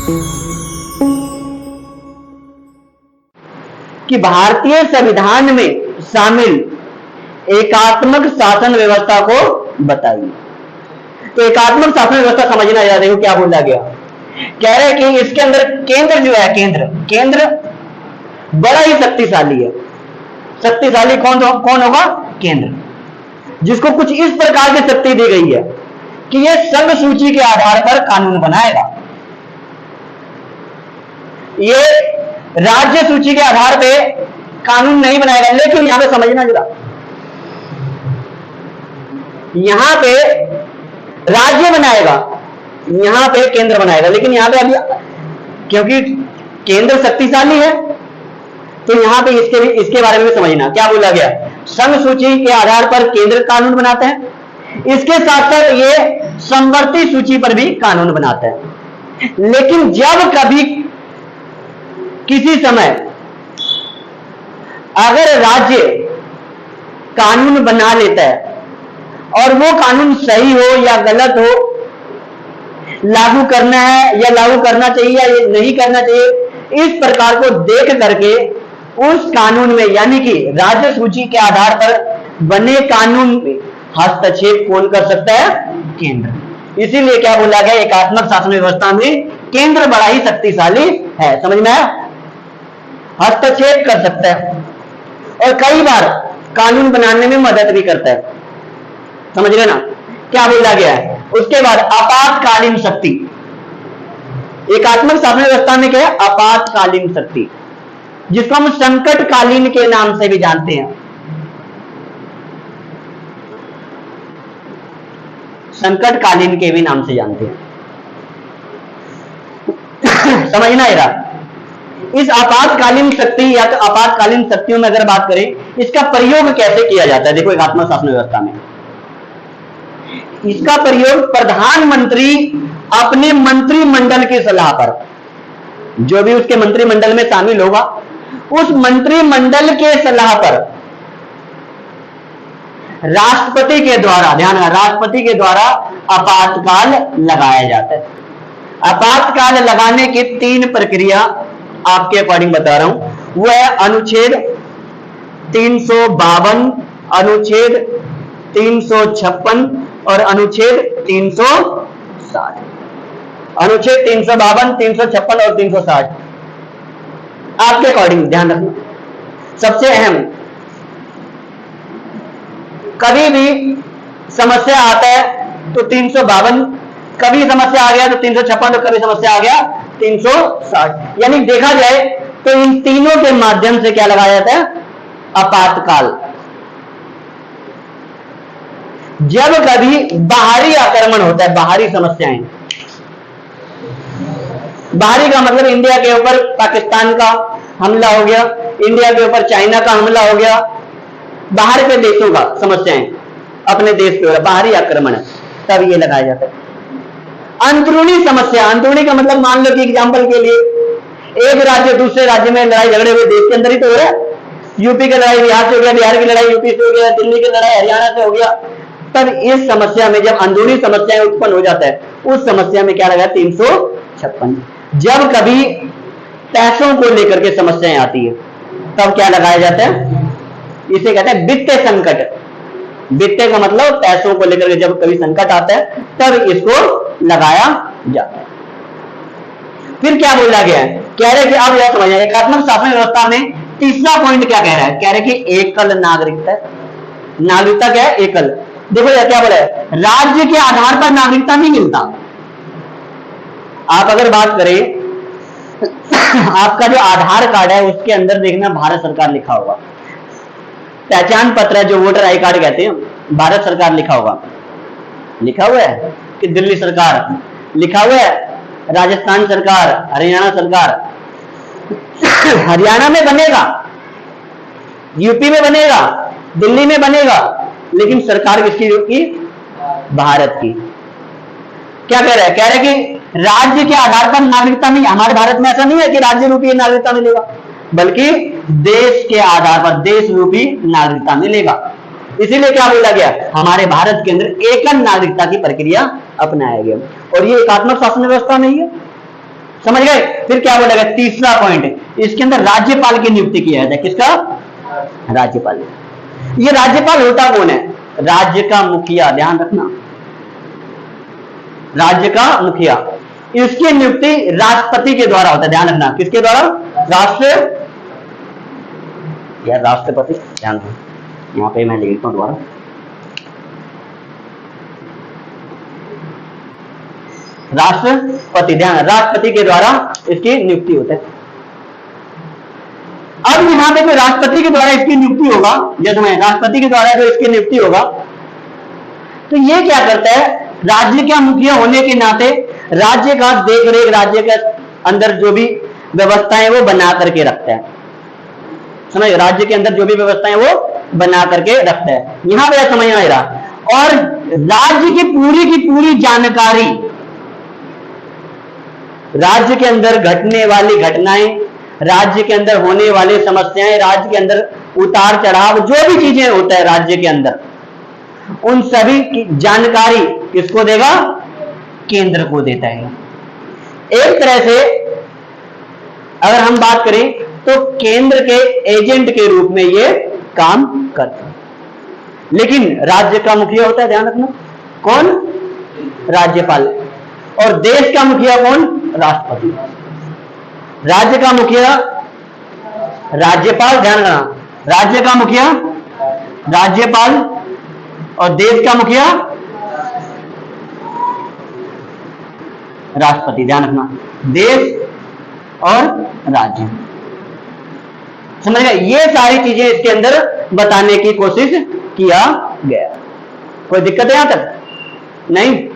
कि भारतीय संविधान में शामिल एकात्मक शासन व्यवस्था को बताइए। तो एकात्मक शासन व्यवस्था समझना है, देखो क्या बोला गया। कह रहे कि इसके अंदर केंद्र जो है, केंद्र बड़ा ही शक्तिशाली है। शक्तिशाली कौन होगा? केंद्र, जिसको कुछ इस प्रकार की शक्ति दी गई है कि यह संघ सूची के आधार पर कानून बनाएगा। ये राज्य सूची के आधार पे कानून नहीं बनाएगा। लेकिन यहां पे समझना जरा, यहां पे राज्य बनाएगा, यहां पे केंद्र बनाएगा। लेकिन यहां पे अभी क्योंकि केंद्र शक्तिशाली है तो यहां पे इसके बारे में समझना। क्या बोला गया? संघ सूची के आधार पर केंद्र कानून बनाते हैं, इसके साथ साथ ये समवर्ती सूची पर भी कानून बनाते हैं। लेकिन जब कभी किसी समय अगर राज्य कानून बना लेता है और वो कानून सही हो या गलत हो, लागू करना है या लागू करना चाहिए या नहीं करना चाहिए, इस प्रकार को देख करके उस कानून में, यानी कि राज्य सूची के आधार पर बने कानून में हस्तक्षेप कौन कर सकता है? केंद्र। इसीलिए क्या बोला गया? एकात्मक शासन व्यवस्था में केंद्र बड़ा ही शक्तिशाली है। समझ में आया? हस्तक्षेप कर सकता है और कई बार कानून बनाने में मदद भी करता है। समझ रहे ना क्या बोला गया है? उसके बाद आपातकालीन शक्ति। एकात्मक शासन व्यवस्था में क्या है? आपातकालीन शक्ति, जिसको हम संकटकालीन के नाम से भी जानते हैं। संकटकालीन के भी नाम से जानते हैं। समझना है रहा। इस आपातकालीन शक्ति या तो आपातकालीन शक्तियों में अगर बात करें, इसका प्रयोग कैसे किया जाता है? देखो, एकात्मक शासन व्यवस्था में इसका प्रयोग प्रधानमंत्री अपने मंत्रिमंडल की सलाह पर, जो भी उसके मंत्रिमंडल में शामिल होगा, उस मंत्रिमंडल के सलाह पर राष्ट्रपति के द्वारा, ध्यान रखना, राष्ट्रपति के द्वारा आपातकाल लगाया जाता है। आपातकाल लगाने की 3 प्रक्रिया आपके अकॉर्डिंग बता रहा हूं। वो है अनुच्छेद 352, अनुच्छेद 356 और अनुच्छेद 360। अनुच्छेद 352, 356 और 360 आपके अकॉर्डिंग ध्यान रखना। सबसे अहम, कभी भी समस्या आता है तो 352, कभी समस्या आ गया तो 356 और कभी समस्या आ गया 360। यानी देखा जाए तो इन तीनों के माध्यम से क्या लगाया जाता है? आपातकाल। जब कभी बाहरी आक्रमण होता है, बाहरी समस्याएं, बाहरी का मतलब इंडिया के ऊपर पाकिस्तान का हमला हो गया, इंडिया के ऊपर चाइना का हमला हो गया, बाहर के देशों का समस्याएं अपने देश के ऊपर बाहरी आक्रमण है, तब ये लगाया जाता है। अंदरूनी समस्या, अंदरूनी का मतलब मान लो कि एग्जांपल के लिए एक राज्य दूसरे राज्य में लड़ाई झगड़े हुए देश के अंदर ही तो हो रहा है। यूपी की लड़ाई बिहार से हो गया, बिहार की लड़ाई यूपी से हो गया, दिल्ली की लड़ाई हरियाणा से हो गया। तब इस समस्या में जब अंदरूनी समस्याएं उत्पन्न हो जाता है, उस समस्या में क्या लगा? 356। जब कभी पैसों को लेकर के समस्याएं आती है, तब क्या लगाया जाता है? इसे कहते हैं वित्तीय संकट। वित्तीय का मतलब पैसों को लेकर के जब कभी संकट आता है, तब इसको लगाया जाता है। फिर क्या बोला गया है? कह रहे कि अब यह समझना, एकात्मक शासन व्यवस्था में तीसरा पॉइंट क्या कह रहा है? कह रहे कि एकल नागरिकता। नागरिकता क्या है? एकल। देखो यह क्या बोला है? राज्य के आधार पर नागरिकता नहीं मिलता। आप अगर बात करें, आपका जो आधार कार्ड है उसके अंदर देखना भारत सरकार लिखा होगा। पहचान पत्र है जो वोटर आई कार्ड कहते हैं, भारत सरकार लिखा होगा। लिखा हुआ है कि दिल्ली सरकार लिखा हुआ है, राजस्थान सरकार, हरियाणा सरकार। हरियाणा में बनेगा, यूपी में बनेगा, दिल्ली में बनेगा, लेकिन सरकार किसकी होगी? भारत की। क्या कह रहा है? कह रहे कि राज्य के आधार पर नागरिकता नहीं। हमारे भारत में ऐसा नहीं है कि राज्य रूपी नागरिकता मिलेगा, बल्कि देश के आधार पर देश रूपी नागरिकता मिलेगा। इसीलिए क्या बोला गया? हमारे भारत के अंदर एकल नागरिकता की प्रक्रिया अपनाया गया, और ये एकात्मक शासन व्यवस्था नहीं है। समझ गए। फिर क्या बोलेगा, तीसरा पॉइंट, इसके अंदर राज्यपाल की नियुक्ति किया जाता है। किसका? राज्यपाल। ये राज्यपाल होता कौन है? राज्य का मुखिया, ध्यान रखना, राज्य का मुखिया। इसकी नियुक्ति राष्ट्रपति के द्वारा होता है, ध्यान रखना। किसके द्वारा? राष्ट्रपति, ध्यान रखना। यहां पे मैं लिखता हूं दोबारा, राष्ट्रपति, ध्यान, राष्ट्रपति के द्वारा इसकी नियुक्ति होता है। अब यहां पे जो राष्ट्रपति के द्वारा इसकी नियुक्ति होगा, जब मैं राष्ट्रपति के द्वारा जो इसकी नियुक्ति होगा, तो ये क्या करता है, राज्य का मुखिया होने के नाते राज्य का देखरेख, राज्य के अंदर जो भी व्यवस्थाएं वो बना करके रखता है। समझ, राज्य के अंदर जो भी व्यवस्थाएं वो बना करके रखता है। यहां पे समझ में आ रहा। और राज्य की पूरी जानकारी, राज्य के अंदर घटने वाली घटनाएं, राज्य के अंदर होने वाली समस्याएं, राज्य के अंदर उतार चढ़ाव, जो भी चीजें होता है राज्य के अंदर, उन सभी की जानकारी किसको देगा? केंद्र को देता है। एक तरह से अगर हम बात करें तो केंद्र के एजेंट के रूप में ये काम करता है। लेकिन राज्य का मुखिया होता है, ध्यान रखना, कौन? राज्यपाल। और देश का मुखिया कौन? राष्ट्रपति। राज्य का मुखिया राज्यपाल, ध्यान रखना, राज्य का मुखिया राज्यपाल और देश का मुखिया राष्ट्रपति, ध्यान रखना, देश और राज्य। समझ गए? ये सारी चीजें इसके अंदर बताने की कोशिश किया गया। कोई दिक्कत है यहां तक? नहीं?